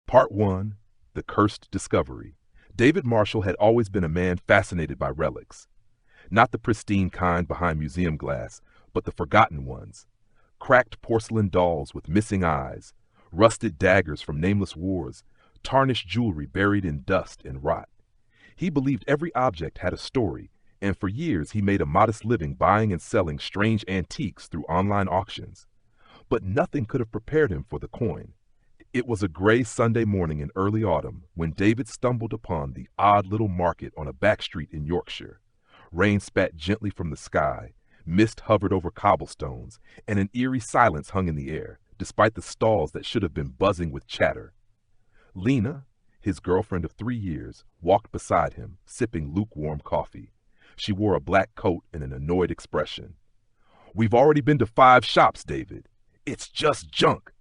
Part 1. The Cursed Discovery. David Marshall had always been a man fascinated by relics. Not the pristine kind behind museum glass, but the forgotten ones. Cracked porcelain dolls with missing eyes, rusted daggers from nameless wars, tarnished jewelry buried in dust and rot. He believed every object had a story, and for years he made a modest living buying and selling strange antiques through online auctions. But nothing could have prepared him for the coin. It was a gray Sunday morning in early autumn when David stumbled upon the odd little market on a back street in Yorkshire. Rain spat gently from the sky, mist hovered over cobblestones, and an eerie silence hung in the air, despite the stalls that should have been buzzing with chatter. Lena, his girlfriend of 3 years, walked beside him, sipping lukewarm coffee. She wore a black coat and an annoyed expression. "We've already been to 5 shops, David. It's just junk."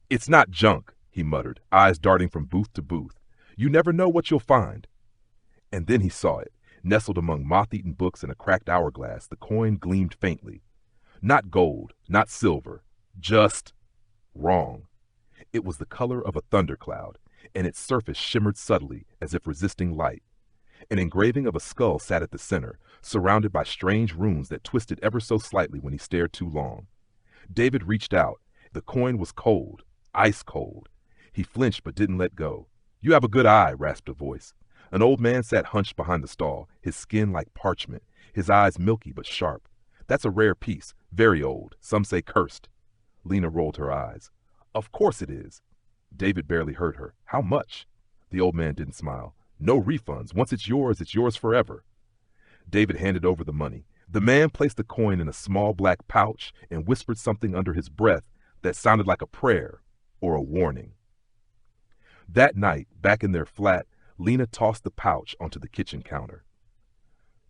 "It's not junk," he muttered, eyes darting from booth to booth. "You never know what you'll find." And then he saw it. Nestled among moth-eaten books and a cracked hourglass, the coin gleamed faintly. Not gold, not silver, just wrong. It was the color of a thundercloud, and its surface shimmered subtly as if resisting light. An engraving of a skull sat at the center, surrounded by strange runes that twisted ever so slightly when he stared too long. David reached out. The coin was cold, ice cold. He flinched but didn't let go. "You have a good eye," rasped a voice. An old man sat hunched behind the stall, his skin like parchment, his eyes milky but sharp. "That's a rare piece, very old, some say cursed." Lena rolled her eyes. "Of course it is." David barely heard her. "How much?" The old man didn't smile. "No refunds. Once it's yours forever." David handed over the money. The man placed the coin in a small black pouch and whispered something under his breath that sounded like a prayer or a warning. That night, back in their flat, Lena tossed the pouch onto the kitchen counter.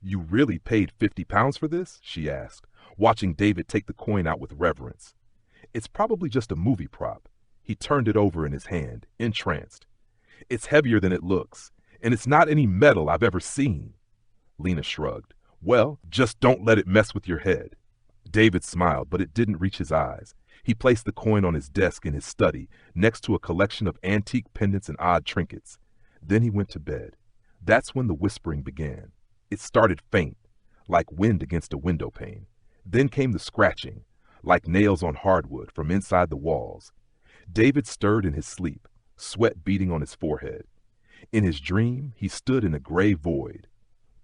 "You really paid £50 for this?" she asked, watching David take the coin out with reverence. "It's probably just a movie prop." He turned it over in his hand, entranced. "It's heavier than it looks, and it's not any metal I've ever seen." Lena shrugged. "Well, just don't let it mess with your head." David smiled, but it didn't reach his eyes. He placed the coin on his desk in his study, next to a collection of antique pendants and odd trinkets. Then he went to bed. That's when the whispering began. It started faint, like wind against a window pane. Then came the scratching, like nails on hardwood from inside the walls. David stirred in his sleep, sweat beading on his forehead. In his dream, he stood in a gray void.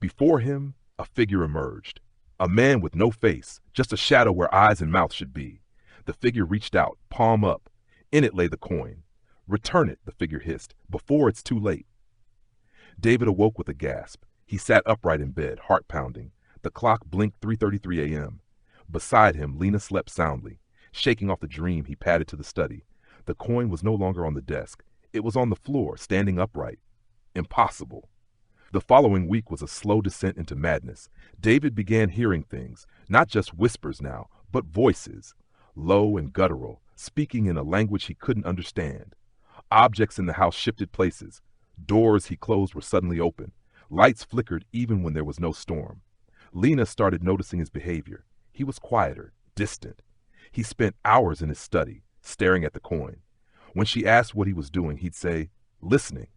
Before him, a figure emerged. A man with no face, just a shadow where eyes and mouth should be. The figure reached out, palm up. In it lay the coin. "Return it," the figure hissed, "before it's too late." David awoke with a gasp. He sat upright in bed, heart pounding. The clock blinked 3:33 a.m. Beside him, Lena slept soundly. Shaking off the dream, he padded to the study. The coin was no longer on the desk. It was on the floor, standing upright. Impossible. The following week was a slow descent into madness. David began hearing things, not just whispers now, but voices, low and guttural, speaking in a language he couldn't understand. Objects in the house shifted places. Doors he closed were suddenly open. Lights flickered even when there was no storm. Lena started noticing his behavior. He was quieter, distant. He spent hours in his study, staring at the coin. When she asked what he was doing, he'd say, "Listening."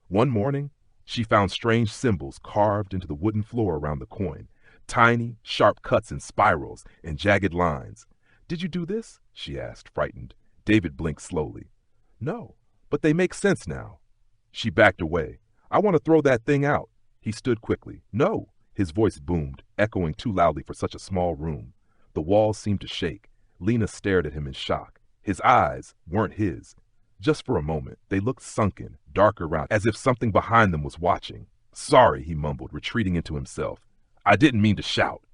One morning, she found strange symbols carved into the wooden floor around the coin. Tiny, sharp cuts and spirals and jagged lines. "Did you do this?" she asked, frightened. David blinked slowly. "No, but they make sense now." She backed away. "I want to throw that thing out." He stood quickly. "No." His voice boomed, echoing too loudly for such a small room. The walls seemed to shake. Lena stared at him in shock. His eyes weren't his. Just for a moment, they looked sunken, dark around, as if something behind them was watching. "Sorry," he mumbled, retreating into himself. "I didn't mean to shout."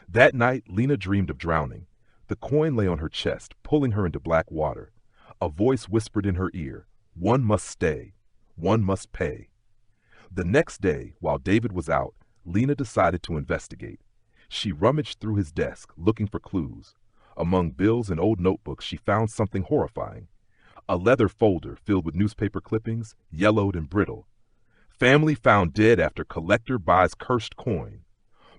That night, Lena dreamed of drowning. The coin lay on her chest, pulling her into black water. A voice whispered in her ear, "One must stay. One must pay." The next day, while David was out, Lena decided to investigate. She rummaged through his desk, looking for clues. Among bills and old notebooks, she found something horrifying. A leather folder filled with newspaper clippings, yellowed and brittle. "Family found dead after collector buys cursed coin."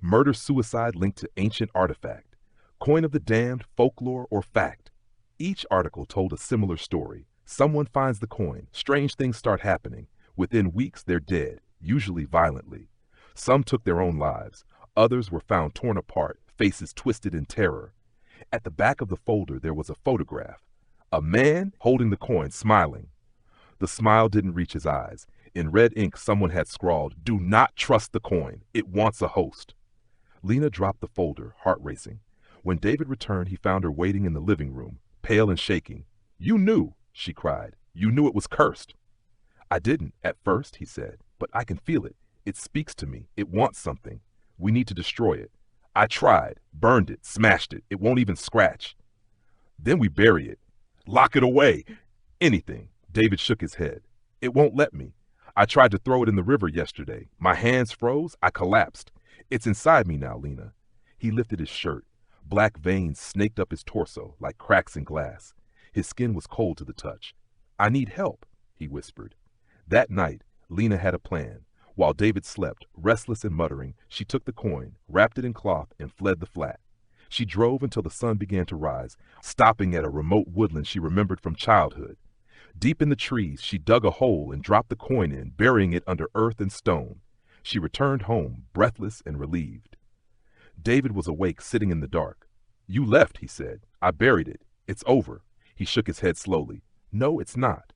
"Murder-suicide linked to ancient artifact." "Coin of the damned, folklore or fact." Each article told a similar story. Someone finds the coin. Strange things start happening. Within weeks, they're dead, usually violently. Some took their own lives. Others were found torn apart, faces twisted in terror. At the back of the folder, there was a photograph. A man holding the coin, smiling. The smile didn't reach his eyes. In red ink, someone had scrawled, "Do not trust the coin. It wants a host." Lena dropped the folder, heart racing. When David returned, he found her waiting in the living room, pale and shaking. "You knew," she cried. "You knew it was cursed." "I didn't, at first," he said, "but I can feel it. It speaks to me. It wants something. We need to destroy it. I tried, burned it, smashed it. It won't even scratch. Then we bury it. Lock it away. Anything." David shook his head. "It won't let me. I tried to throw it in the river yesterday. My hands froze. I collapsed. It's inside me now, Lena." He lifted his shirt. Black veins snaked up his torso like cracks in glass. His skin was cold to the touch. "I need help," he whispered. That night, Lena had a plan. While David slept, restless and muttering, she took the coin, wrapped it in cloth, and fled the flat. She drove until the sun began to rise, stopping at a remote woodland she remembered from childhood. Deep in the trees, she dug a hole and dropped the coin in, burying it under earth and stone. She returned home, breathless and relieved. David was awake, sitting in the dark. "You left," he said. "I buried it. It's over." He shook his head slowly. "No, it's not."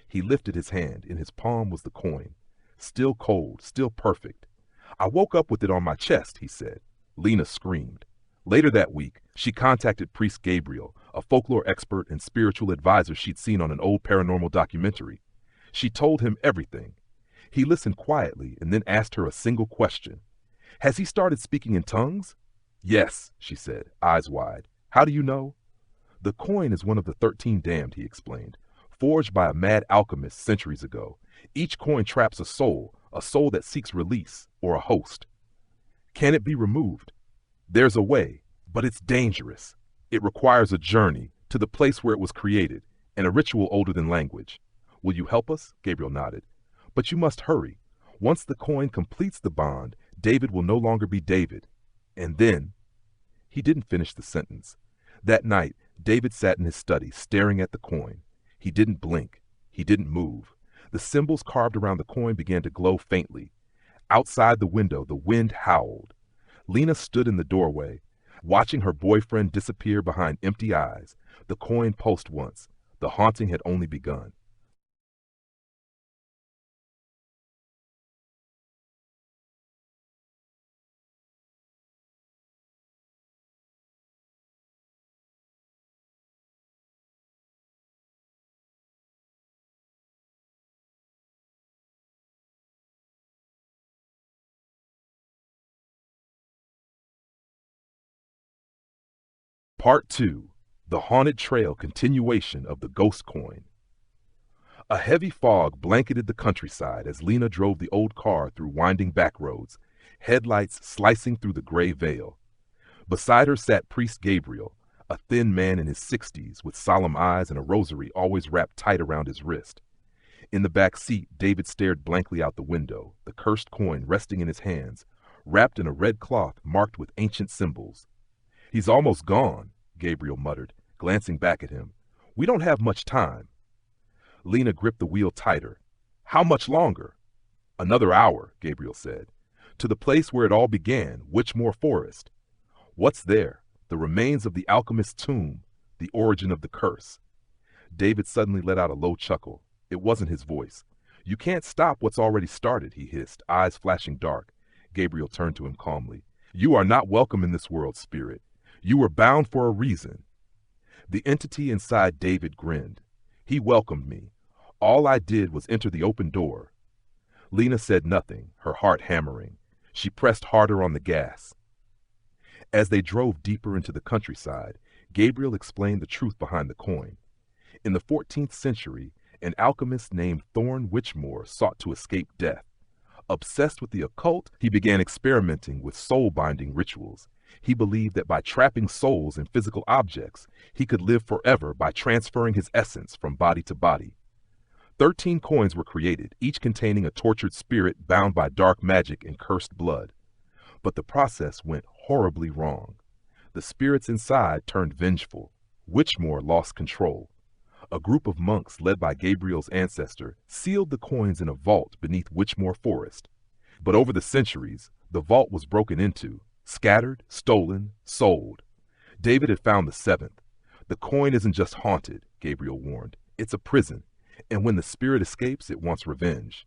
He lifted his hand. In his palm was the coin. Still cold, still perfect. "I woke up with it on my chest," he said. Lena screamed. Later that week, she contacted Priest Gabriel, a folklore expert and spiritual advisor she'd seen on an old paranormal documentary. She told him everything. He listened quietly and then asked her a single question. "Has he started speaking in tongues?" "Yes," she said, eyes wide. "How do you know?" "The coin is one of the 13 damned," he explained, "forged by a mad alchemist centuries ago. Each coin traps a soul that seeks release, or a host." "Can it be removed?" "There's a way, but it's dangerous. It requires a journey to the place where it was created, and a ritual older than language." "Will you help us?" Gabriel nodded. "But you must hurry. Once the coin completes the bond, David will no longer be David. And then—" He didn't finish the sentence. That night, David sat in his study, staring at the coin. He didn't blink. He didn't move. The symbols carved around the coin began to glow faintly. Outside the window, the wind howled. Lena stood in the doorway, watching her boyfriend disappear behind empty eyes. The coin pulsed once. The haunting had only begun. Part 2. The Haunted Trail Continuation of the Ghost Coin. A heavy fog blanketed the countryside as Lena drove the old car through winding back roads, headlights slicing through the gray veil. Beside her sat Priest Gabriel, a thin man in his 60s with solemn eyes and a rosary always wrapped tight around his wrist. In the back seat, David stared blankly out the window, the cursed coin resting in his hands, wrapped in a red cloth marked with ancient symbols. "He's almost gone," Gabriel muttered, glancing back at him. "We don't have much time." Lena gripped the wheel tighter. "How much longer?" "Another hour," Gabriel said. "To the place where it all began, Witchmore Forest." "What's there?" "The remains of the alchemist's tomb, the origin of the curse." David suddenly let out a low chuckle. It wasn't his voice. "You can't stop what's already started," he hissed, eyes flashing dark. Gabriel turned to him calmly. "You are not welcome in this world, spirit. You were bound for a reason." The entity inside David grinned. "He welcomed me. All I did was enter the open door." Lena said nothing, her heart hammering. She pressed harder on the gas. As they drove deeper into the countryside, Gabriel explained the truth behind the coin. In the 14th century, an alchemist named Thorn Witchmore sought to escape death. Obsessed with the occult, he began experimenting with soul-binding rituals. He believed that by trapping souls in physical objects, he could live forever by transferring his essence from body to body. 13 coins were created, each containing a tortured spirit bound by dark magic and cursed blood. But the process went horribly wrong. The spirits inside turned vengeful. Witchmore lost control. A group of monks led by Gabriel's ancestor sealed the coins in a vault beneath Witchmore Forest. But over the centuries, the vault was broken into, scattered, stolen, sold. David had found the seventh. The coin isn't just haunted, Gabriel warned. It's a prison, and when the spirit escapes, it wants revenge.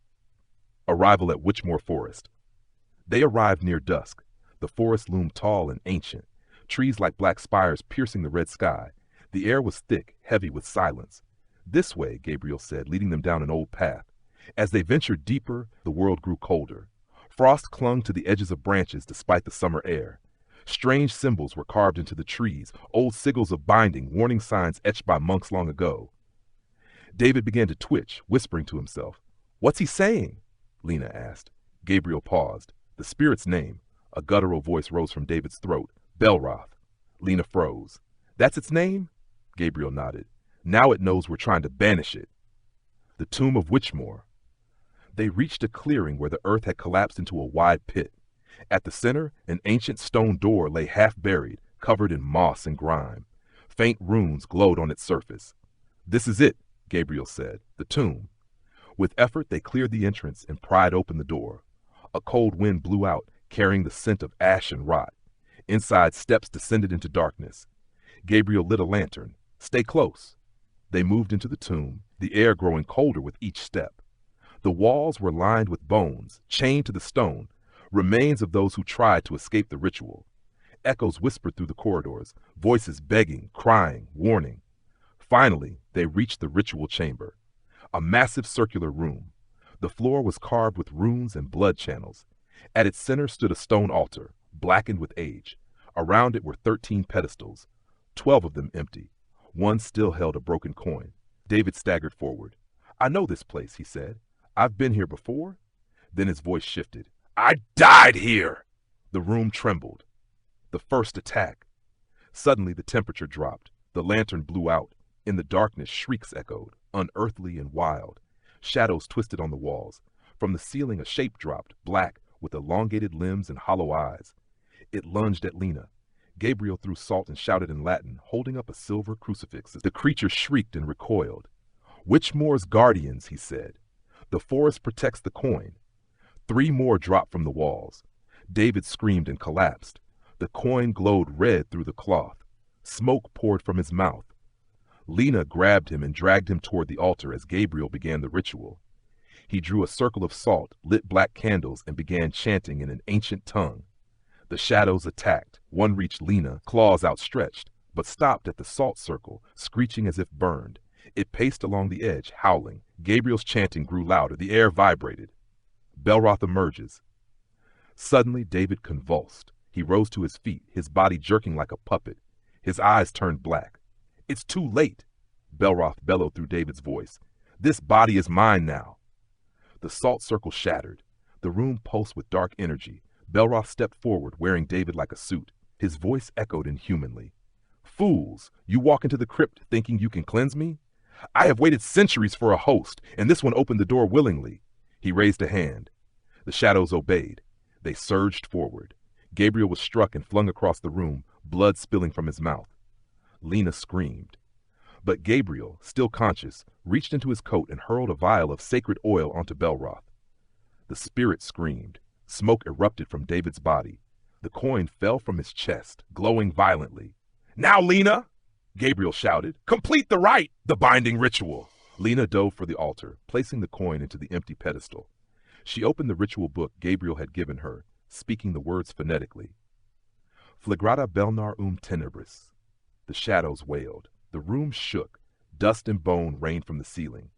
Arrival at Witchmore Forest. They arrived near dusk. The forest loomed tall and ancient, trees like black spires piercing the red sky. The air was thick, heavy with silence. This way, Gabriel said, leading them down an old path. As they ventured deeper, the world grew colder. Frost clung to the edges of branches despite the summer air. Strange symbols were carved into the trees, old sigils of binding, warning signs etched by monks long ago. David began to twitch, whispering to himself. "What's he saying?" Lena asked. Gabriel paused. The spirit's name. A guttural voice rose from David's throat. Belroth. Lena froze. "That's its name?" Gabriel nodded. "Now it knows we're trying to banish it." The tomb of Witchmore. They reached a clearing where the earth had collapsed into a wide pit. At the center, an ancient stone door lay half buried, covered in moss and grime. Faint runes glowed on its surface. "This is it," Gabriel said, "the tomb." With effort, they cleared the entrance and pried open the door. A cold wind blew out, carrying the scent of ash and rot. Inside, steps descended into darkness. Gabriel lit a lantern. "Stay close." They moved into the tomb, the air growing colder with each step. The walls were lined with bones, chained to the stone, remains of those who tried to escape the ritual. Echoes whispered through the corridors, voices begging, crying, warning. Finally, they reached the ritual chamber, a massive circular room. The floor was carved with runes and blood channels. At its center stood a stone altar, blackened with age. Around it were 13 pedestals, 12 of them empty. One still held a broken coin. David staggered forward. "I know this place," he said. "I've been here before." Then his voice shifted. "I died here!" The room trembled. The first attack. Suddenly the temperature dropped. The lantern blew out. In the darkness, shrieks echoed, unearthly and wild. Shadows twisted on the walls. From the ceiling, a shape dropped, black, with elongated limbs and hollow eyes. It lunged at Lena. Gabriel threw salt and shouted in Latin, holding up a silver crucifix. The creature shrieked and recoiled. "Witchmore's guardians," he said. "The forest protects the coin." 3 more dropped from the walls. David screamed and collapsed. The coin glowed red through the cloth. Smoke poured from his mouth. Lena grabbed him and dragged him toward the altar as Gabriel began the ritual. He drew a circle of salt, lit black candles, and began chanting in an ancient tongue. The shadows attacked. One reached Lena, claws outstretched, but stopped at the salt circle, screeching as if burned. It paced along the edge, howling. Gabriel's chanting grew louder. The air vibrated. Belroth emerges. Suddenly, David convulsed. He rose to his feet, his body jerking like a puppet. His eyes turned black. "It's too late," Belroth bellowed through David's voice. "This body is mine now." The salt circle shattered. The room pulsed with dark energy. Belroth stepped forward, wearing David like a suit. His voice echoed inhumanly. "Fools, you walk into the crypt thinking you can cleanse me? I have waited centuries for a host, and this one opened the door willingly." He raised a hand. The shadows obeyed. They surged forward. Gabriel was struck and flung across the room, blood spilling from his mouth. Lena screamed. But Gabriel, still conscious, reached into his coat and hurled a vial of sacred oil onto Belroth. The spirit screamed. Smoke erupted from David's body. The coin fell from his chest, glowing violently. "Now, Lena!" Gabriel shouted. "Complete the rite, the binding ritual!" Lena dove for the altar, placing the coin into the empty pedestal. She opened the ritual book Gabriel had given her, speaking the words phonetically. "Flagrata belnar tenebris." The shadows wailed. The room shook. Dust and bone rained from the ceiling.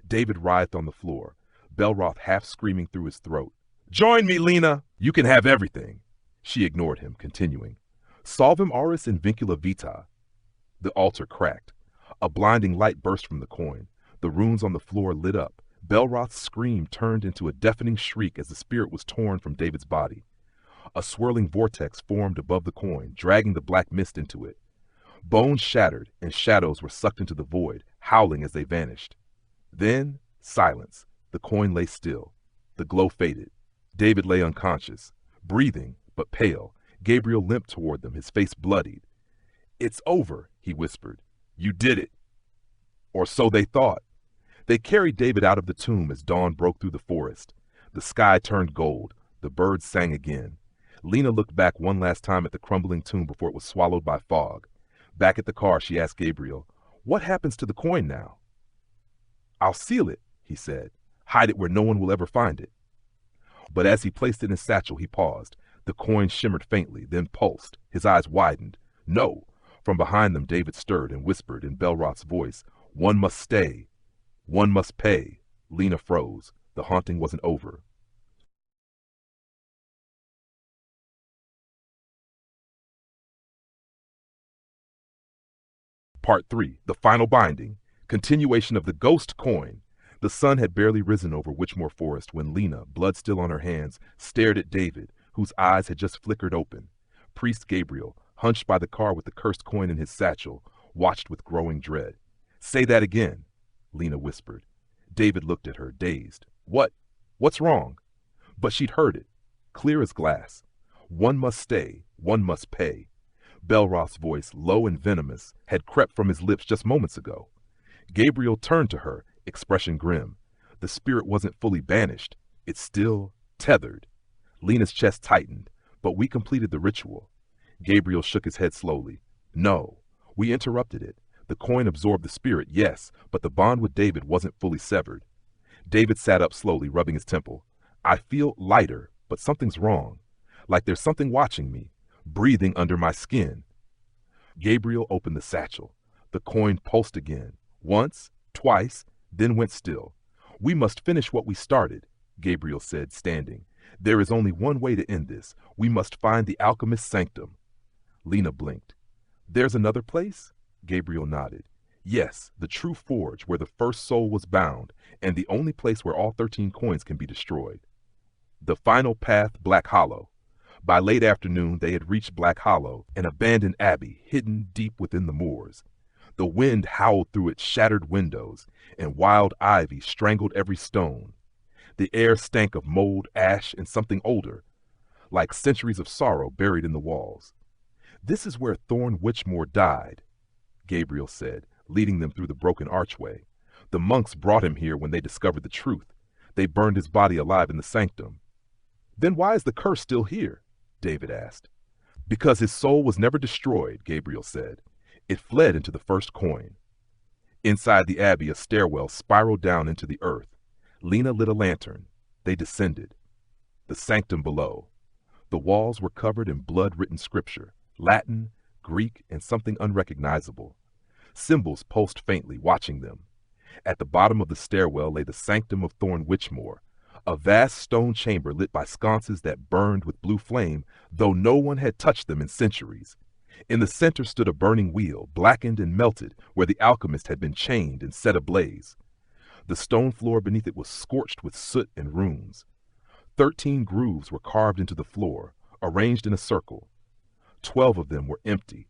David writhed on the floor, Belroth half screaming through his throat. "Join me, Lena! You can have everything!" She ignored him, continuing. "Solvem auris in vincula vitae." The altar cracked. A blinding light burst from the coin. The runes on the floor lit up. Belroth's scream turned into a deafening shriek as the spirit was torn from David's body. A swirling vortex formed above the coin, dragging the black mist into it. Bones shattered, and shadows were sucked into the void, howling as they vanished. Then, silence. The coin lay still. The glow faded. David lay unconscious, breathing, but pale. Gabriel limped toward them, his face bloodied. "It's over," he whispered. "You did it." Or so they thought. They carried David out of the tomb as dawn broke through the forest. The sky turned gold. The birds sang again. Lena looked back one last time at the crumbling tomb before it was swallowed by fog. Back at the car, she asked Gabriel, "What happens to the coin now?" "I'll seal it," he said. "Hide it where no one will ever find it." But as he placed it in his satchel, he paused. The coin shimmered faintly, then pulsed. His eyes widened. "No!" From behind them, David stirred and whispered in Belroth's voice, "One must stay. One must pay." Lena froze. The haunting wasn't over. Part 3. The Final Binding. Continuation of the Ghost Coin. The sun had barely risen over Witchmore Forest when Lena, blood still on her hands, stared at David, whose eyes had just flickered open. Priest Gabriel, hunched by the car with the cursed coin in his satchel, watched with growing dread. "Say that again," Lena whispered. David looked at her, dazed. What's wrong?" But she'd heard it, clear as glass. "One must stay, one must pay." Belroth's voice, low and venomous, had crept from his lips just moments ago. Gabriel turned to her, expression grim. The spirit wasn't fully banished. It's still tethered. Lena's chest tightened. "But we completed the ritual." Gabriel shook his head slowly. "No, we interrupted it. The coin absorbed the spirit, yes, but the bond with David wasn't fully severed." David sat up slowly, rubbing his temple. "I feel lighter, but something's wrong. Like there's something watching me, breathing under my skin." Gabriel opened the satchel. The coin pulsed again, once, twice, then went still. "We must finish what we started," Gabriel said, standing. "There is only one way to end this. We must find the alchemist's sanctum." Lena blinked. "There's another place?" Gabriel nodded. "Yes, the true forge where the first soul was bound, and the only place where all 13 coins can be destroyed." The final path, Black Hollow. By late afternoon, they had reached Black Hollow, an abandoned abbey hidden deep within the moors. The wind howled through its shattered windows, and wild ivy strangled every stone. The air stank of mold, ash, and something older, like centuries of sorrow buried in the walls. "This is where Thorn Witchmore died," Gabriel said, leading them through the broken archway. "The monks brought him here when they discovered the truth. They burned his body alive in the sanctum." "Then why is the curse still here?" David asked. "Because his soul was never destroyed," Gabriel said. "It fled into the first coin." Inside the abbey, a stairwell spiraled down into the earth. Lena lit a lantern. They descended. The sanctum below. The walls were covered in blood-written scripture, Latin, Greek, and something unrecognizable. Symbols pulsed faintly, watching them. At the bottom of the stairwell lay the sanctum of Thorn Witchmore, a vast stone chamber lit by sconces that burned with blue flame, though no one had touched them in centuries. In the center stood a burning wheel, blackened and melted, where the alchemist had been chained and set ablaze. The stone floor beneath it was scorched with soot and runes. 13 grooves were carved into the floor, arranged in a circle. 12 of them were empty.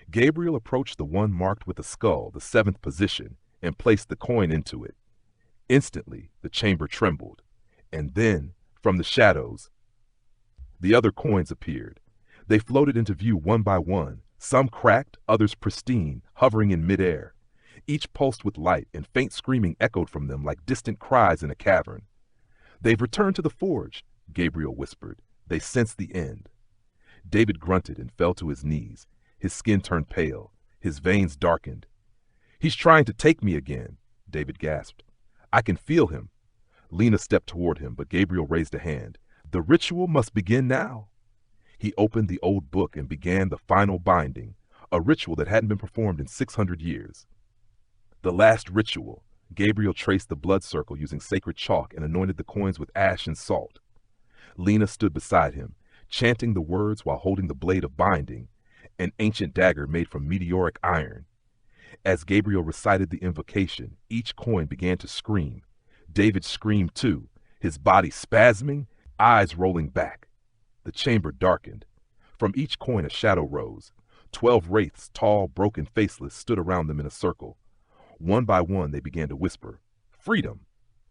Gabriel approached the one marked with a skull, the 7th position, and placed the coin into it. Instantly, the chamber trembled. And then, from the shadows, the other coins appeared. They floated into view one by one, some cracked, others pristine, hovering in midair. Each pulsed with light, and faint screaming echoed from them like distant cries in a cavern. "They've returned to the forge," Gabriel whispered. "They sense the end." David grunted and fell to his knees. His skin turned pale. His veins darkened. "He's trying to take me again," David gasped. "I can feel him." Lena stepped toward him, but Gabriel raised a hand. "The ritual must begin now." He opened the old book and began the final binding, a ritual that hadn't been performed in 600 years. The last ritual. Gabriel traced the blood circle using sacred chalk and anointed the coins with ash and salt. Lena stood beside him, chanting the words while holding the blade of binding, an ancient dagger made from meteoric iron. As Gabriel recited the invocation, each coin began to scream. David screamed too, his body spasming, eyes rolling back. The chamber darkened. From each coin a shadow rose. 12 wraiths, tall, broken, faceless, stood around them in a circle. One by one they began to whisper, "Freedom!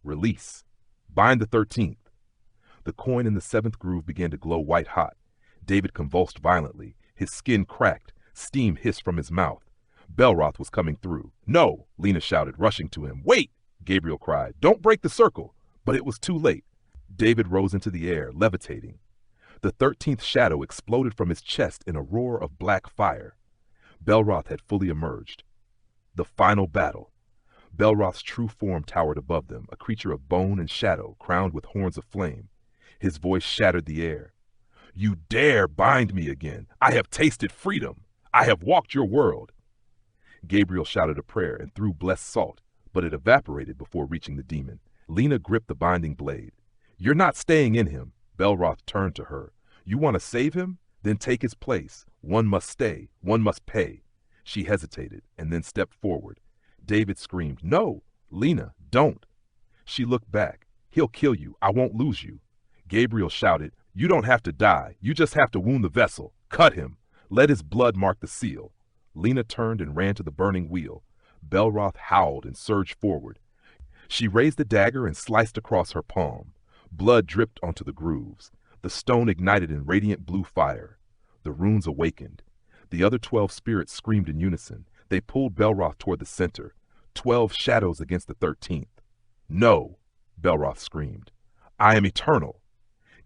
Release! Bind the 13th!" The coin in the 7th groove began to glow white-hot. David convulsed violently. His skin cracked. Steam hissed from his mouth. Belroth was coming through. "No!" Lena shouted, rushing to him. "Wait!" Gabriel cried. "Don't break the circle!" But it was too late. David rose into the air, levitating. The 13th shadow exploded from his chest in a roar of black fire. Belroth had fully emerged. The final battle. Belroth's true form towered above them, a creature of bone and shadow, crowned with horns of flame. His voice shattered the air. "You dare bind me again! I have tasted freedom! I have walked your world!" Gabriel shouted a prayer and threw blessed salt, but it evaporated before reaching the demon. Lena gripped the binding blade. "You're not staying in him." Belroth turned to her. "You want to save him? Then take his place. One must stay. One must pay." She hesitated and then stepped forward. David screamed, "No! Lena, don't!" She looked back. "He'll kill you. I won't lose you." Gabriel shouted, "You don't have to die. You just have to wound the vessel. Cut him. Let his blood mark the seal." Lena turned and ran to the burning wheel. Belroth howled and surged forward. She raised the dagger and sliced across her palm. Blood dripped onto the grooves. The stone ignited in radiant blue fire. The runes awakened. The other 12 spirits screamed in unison. They pulled Belroth toward the center. 12 shadows against the 13th. "No!" Belroth screamed. "I am eternal!"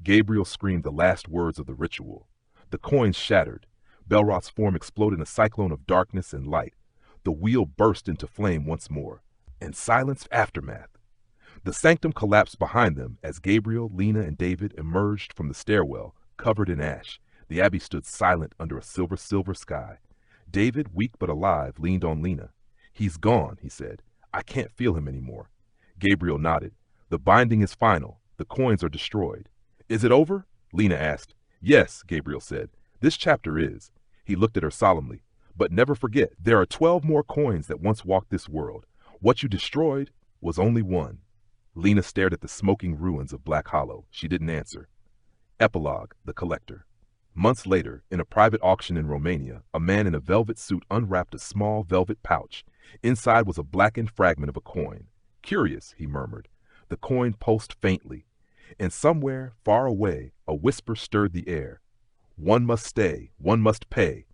Gabriel screamed the last words of the ritual. The coins shattered. Belroth's form exploded in a cyclone of darkness and light. The wheel burst into flame once more. And silence aftermath. The sanctum collapsed behind them as Gabriel, Lena, and David emerged from the stairwell, covered in ash. The abbey stood silent under a silver sky. David, weak but alive, leaned on Lena. "He's gone," he said. "I can't feel him anymore." Gabriel nodded. "The binding is final. The coins are destroyed." "Is it over?" Lena asked. "Yes," Gabriel said. "This chapter is." He looked at her solemnly. "But never forget, there are 12 more coins that once walked this world. What you destroyed was only one." Lena stared at the smoking ruins of Black Hollow. She didn't answer. Epilogue: The Collector. Months later, in a private auction in Romania, a man in a velvet suit unwrapped a small velvet pouch. Inside was a blackened fragment of a coin. "Curious," he murmured. The coin pulsed faintly. And somewhere, far away, a whisper stirred the air. "One must stay. One must pay.